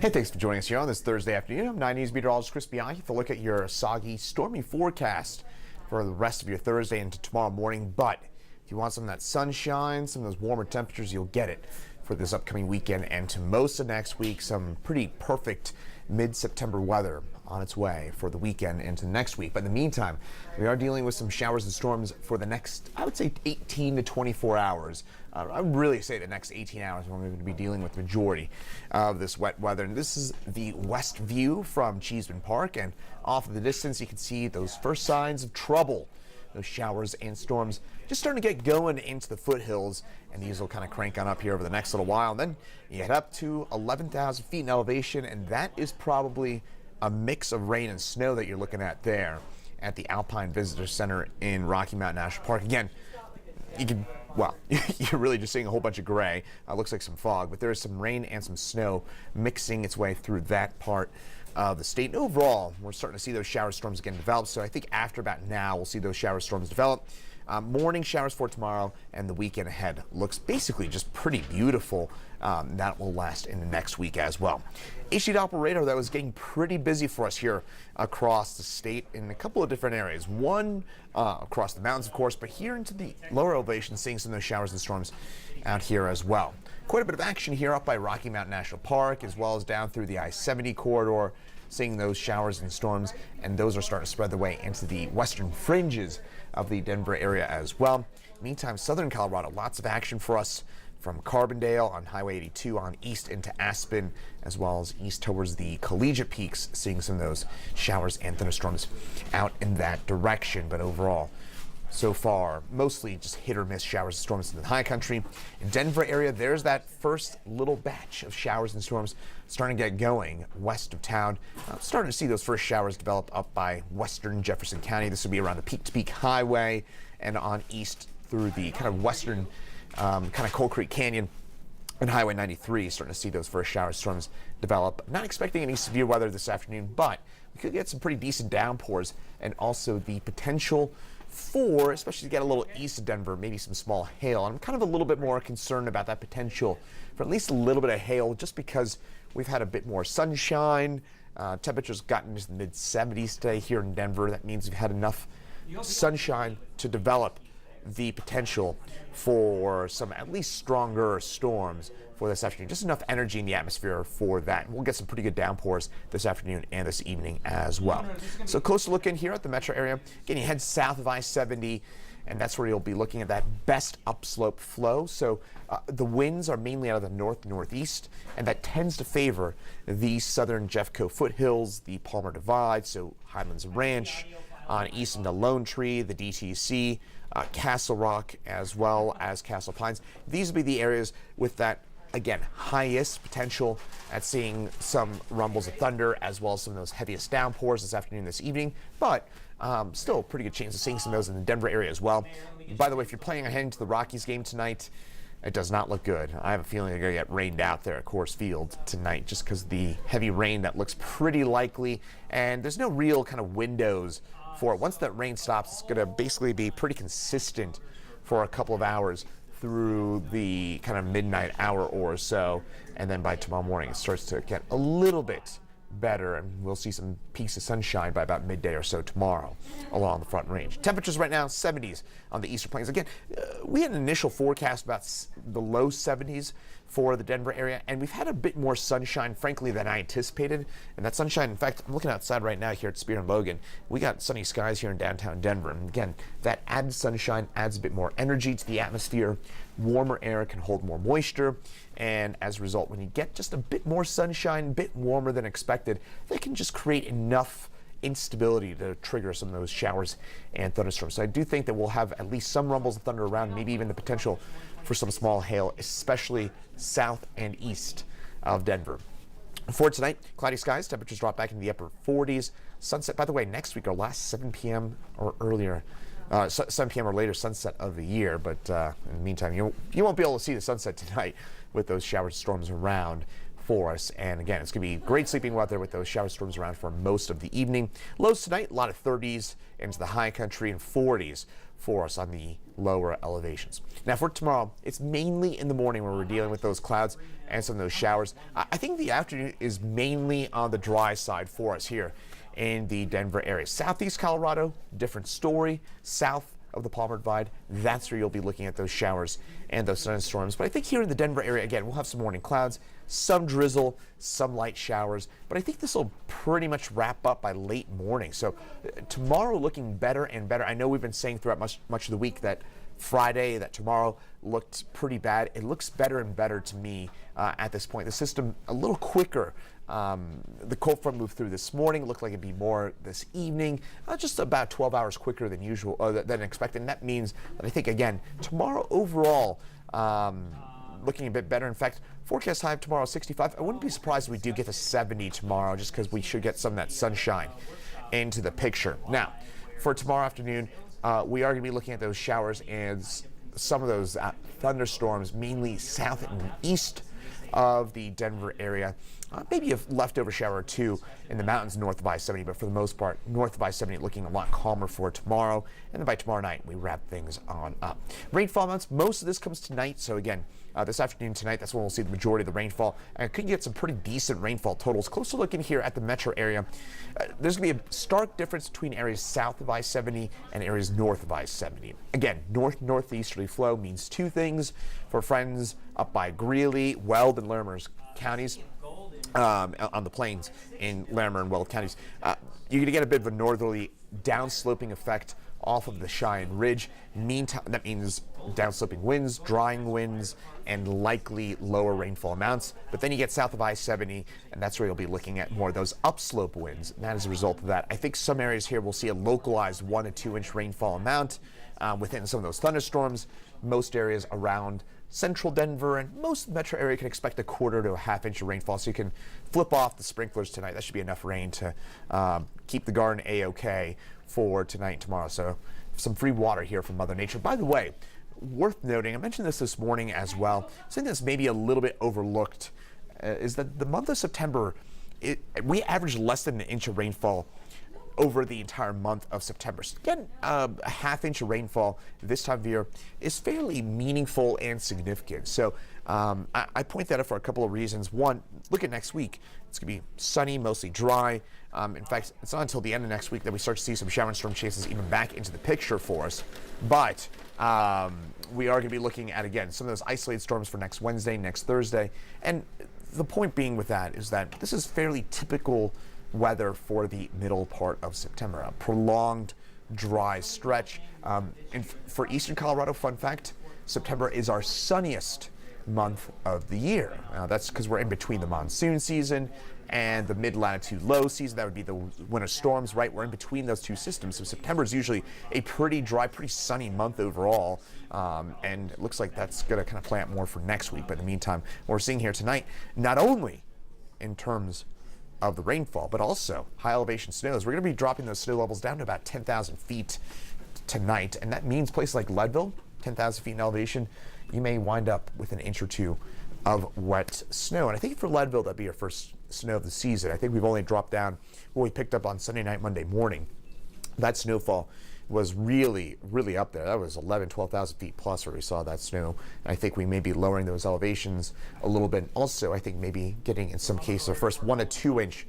Hey, thanks for joining us here on this Thursday afternoon. I'm 9 News Meteorologist Chris Bianchi to look at your soggy, stormy forecast for the rest of your Thursday into tomorrow morning. But if you want some of that sunshine, some of those warmer temperatures, you'll get it for this upcoming weekend and to most of next week. Some pretty perfect mid-September weather on its way for the weekend into next week. But in the meantime, we are dealing with some showers and storms for the next, I would say, 18 to 24 hours. I would really say the next 18 hours we're going to be dealing with the majority of this wet weather. And this is the west view from Cheeseman Park, and off in the distance you can see those first signs of trouble. Those showers and storms just starting to get going into the foothills, and these will kind of crank on up here over the next little while. And then you head up to 11,000 feet in elevation, and that is probably a mix of rain and snow that you're looking at there at the Alpine Visitor Center in Rocky Mountain National Park. Again, you can, well, you're really just seeing a whole bunch of gray. Looks like some fog, but there is some rain and some snow mixing its way through that part of the state. And overall, we're starting to see those shower storms again develop. So I think after about now, we'll see those shower storms develop. Morning showers for tomorrow, and the weekend ahead looks basically just pretty beautiful. That will last in the next week as well. HD Doppler radar that was getting pretty busy for us here across the state in a couple of different areas. One across the mountains, of course, but here into the lower elevation, seeing some of those showers and storms out here as well. Quite a bit of action here up by Rocky Mountain National Park, as well as down through the I-70 corridor, seeing those showers and storms, and those are starting to spread their way into the western fringes of the Denver area as well. Meantime, southern Colorado, lots of action for us from Carbondale on Highway 82 on east into Aspen, as well as east towards the Collegiate Peaks, seeing some of those showers and thunderstorms out in that direction. But overall, so far, mostly just hit or miss showers and storms in the high country. In Denver area, there's that first little batch of showers and storms starting to get going west of town. Starting to see those first showers develop up by western Jefferson County. This will be around the Peak to Peak Highway and on east through the kind of western kind of Coal Creek Canyon and Highway 93, starting to see those first shower storms develop. Not expecting any severe weather this afternoon, but we could get some pretty decent downpours and also the potential for, especially to get a little east of Denver, maybe some small hail. I'm kind of a little bit more concerned about that potential for at least a little bit of hail, just because we've had a bit more sunshine. Temperatures gotten into the mid-70s today here in Denver. That means we've had enough sunshine to develop the potential for some at least stronger storms for this afternoon. Just enough energy in the atmosphere for that. We'll get some pretty good downpours this afternoon and this evening as well. So closer look in here at the metro area. Again, you head south of I-70, and that's where you'll be looking at that best upslope flow. So the winds are mainly out of the north-northeast, and that tends to favor the southern Jeffco foothills, the Palmer Divide, so Highlands Ranch, on east into Lone Tree, the DTC, Castle Rock, as well as Castle Pines. These will be the areas with that, again, highest potential at seeing some rumbles of thunder, as well as some of those heaviest downpours this afternoon, this evening. But still a pretty good chance of seeing some of those in the Denver area as well. By the way, if you're planning on heading to the Rockies game tonight, it does not look good. I have a feeling they're going to get rained out there at Coors Field tonight, just because of the heavy rain that looks pretty likely, and there's no real kind of windows for it. Once that rain stops, it's going to basically be pretty consistent for a couple of hours through the kind of midnight hour or so, and then by tomorrow morning it starts to get a little bit better, and we'll see some peaks of sunshine by about midday or so tomorrow along the Front Range. Temperatures right now 70s on the eastern plains. Again, we had an initial forecast about the low 70s for the Denver area, and we've had a bit more sunshine, frankly, than I anticipated. And that sunshine, in fact, I'm looking outside right now here at Spear and Logan. We got sunny skies here in downtown Denver, and again, that added sunshine adds a bit more energy to the atmosphere. Warmer air can hold more moisture, and as a result, when you get just a bit more sunshine, a bit warmer than expected, that can just create enough instability to trigger some of those showers and thunderstorms. So I do think that we'll have at least some rumbles of thunder around, maybe even the potential for some small hail, especially south and east of Denver. For tonight, cloudy skies, temperatures drop back into the upper 40s. Sunset, by the way, next week, our last 7 p.m. or earlier, 7 p.m. or later sunset of the year. But in the meantime, you won't be able to see the sunset tonight with those showers and storms around for us. And again, it's going to be great sleeping weather with those shower storms around for most of the evening. Lows tonight, a lot of 30s into the high country and 40s for us on the lower elevations. Now for tomorrow, it's mainly in the morning where we're dealing with those clouds and some of those showers. I think the afternoon is mainly on the dry side for us here in the Denver area. Southeast Colorado, different story. South of the Palmer Divide, that's where you'll be looking at those showers and those thunderstorms. But I think here in the Denver area, again, we'll have some morning clouds, some drizzle, some light showers, but I think this will pretty much wrap up by late morning. So tomorrow looking better and better. I know we've been saying throughout much of the week that Friday, that tomorrow looked pretty bad. It looks better and better to me at this point. The system a little quicker. The cold front moved through this morning. It looked like it'd be more this evening, just about 12 hours quicker than usual, than expected. And that means that I think, again, tomorrow overall, looking a bit better. In fact, forecast high tomorrow 65. I wouldn't be surprised if we do get to 70 tomorrow, just because we should get some of that sunshine into the picture. Now, for tomorrow afternoon, we are going to be looking at those showers and some of those thunderstorms, mainly south and east of the Denver area. Maybe a leftover shower or two in the mountains north of I-70, but for the most part, north of I-70 looking a lot calmer for tomorrow. And then by tomorrow night, we wrap things on up. Rainfall amounts, most of this comes tonight. So again, this afternoon, tonight, that's when we'll see the majority of the rainfall. And could get some pretty decent rainfall totals. Closer looking here at the metro area, there's going to be a stark difference between areas south of I-70 and areas north of I-70. Again, northeasterly flow means two things for friends up by Greeley, Weld, and Larimer counties. On the plains in Larimer and Weld counties, you're going to get a bit of a northerly downsloping effect off of the Cheyenne Ridge. Meantime, that means downsloping winds, drying winds, and likely lower rainfall amounts. But then you get south of I-70, and that's where you'll be looking at more of those upslope winds. And that is a result of that. I think some areas here will see a localized 1 to 2 inch rainfall amount within some of those thunderstorms. Most areas around central Denver and most of the metro area can expect a 1/4 to a 1/2 inch of rainfall, so you can flip off the sprinklers tonight. That should be enough rain to keep the garden A-OK for tonight and tomorrow. So some free water here from Mother Nature. By the way, worth noting, I mentioned this morning as well, something that's maybe a little bit overlooked is that the month of September, we averaged less than an inch of rainfall over the entire month of September. So again, a 1/2 inch of rainfall this time of year is fairly meaningful and significant. So I point that out for a couple of reasons. One, look at next week. It's going to be sunny, mostly dry. In fact, it's not until the end of next week that we start to see some shower and storm chases even back into the picture for us. But we are going to be looking at, again, some of those isolated storms for next Wednesday, next Thursday. And the point being with that is that this is fairly typical weather for the middle part of September, a prolonged dry stretch. And for eastern Colorado, fun fact, September is our sunniest month of the year. That's because we're in between the monsoon season and the mid-latitude low season. That would be the winter storms, right? We're in between those two systems. So September is usually a pretty dry, pretty sunny month overall. And it looks like that's going to kind of play out more for next week. But in the meantime, what we're seeing here tonight, not only in terms of the rainfall, but also high elevation snows. We're going to be dropping those snow levels down to about 10,000 feet tonight. And that means places like Leadville, 10,000 feet in elevation, you may wind up with an inch or two of wet snow. And I think for Leadville, that'd be our first snow of the season. I think we've only dropped down what we picked up on Sunday night, Monday morning. That snowfall was really, really up there. That was 11, 12,000 feet plus where we saw that snow. And I think we may be lowering those elevations a little bit. Also, I think maybe getting, in some cases, our first 1 to 2 inch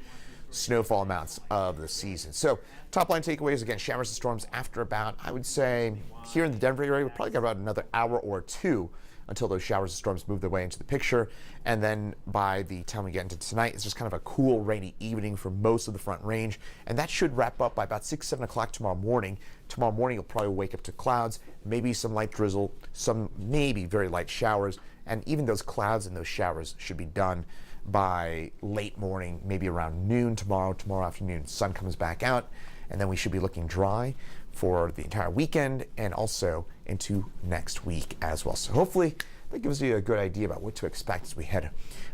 snowfall amounts of the season. So top line takeaways, again, showers and storms after about, I would say, here in the Denver area, we'll probably got about another hour or two until those showers and storms move their way into the picture. And then by the time we get into tonight, it's just kind of a cool, rainy evening for most of the Front Range. And that should wrap up by about 6, 7 o'clock tomorrow morning. Tomorrow morning, you'll probably wake up to clouds, maybe some light drizzle, some maybe very light showers. And even those clouds and those showers should be done by late morning, maybe around noon tomorrow afternoon. Sun comes back out, and then we should be looking dry for the entire weekend and also into next week as well. So hopefully that gives you a good idea about what to expect as we head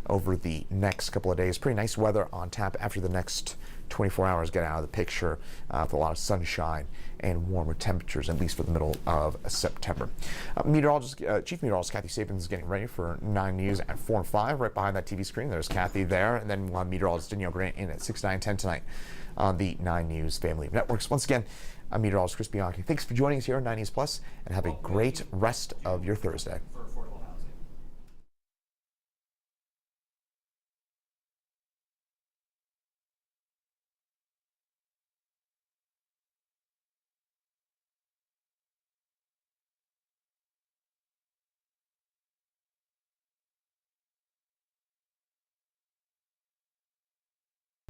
over the next couple of days. Pretty nice weather on tap after the next 24 hours get out of the picture with a lot of sunshine and warmer temperatures, at least for the middle of September. Chief Meteorologist Kathy Sabins is getting ready for 9 News at 4 and 5. Right behind that TV screen, there's Kathy there, and then we'll have Meteorologist Danielle Grant in at 6, 9, 10 tonight on the 9 News family of networks. Once again, I'm Meteorologist Chris Bianchi. Thanks for joining us here on 9 News Plus, and have a great rest of your Thursday.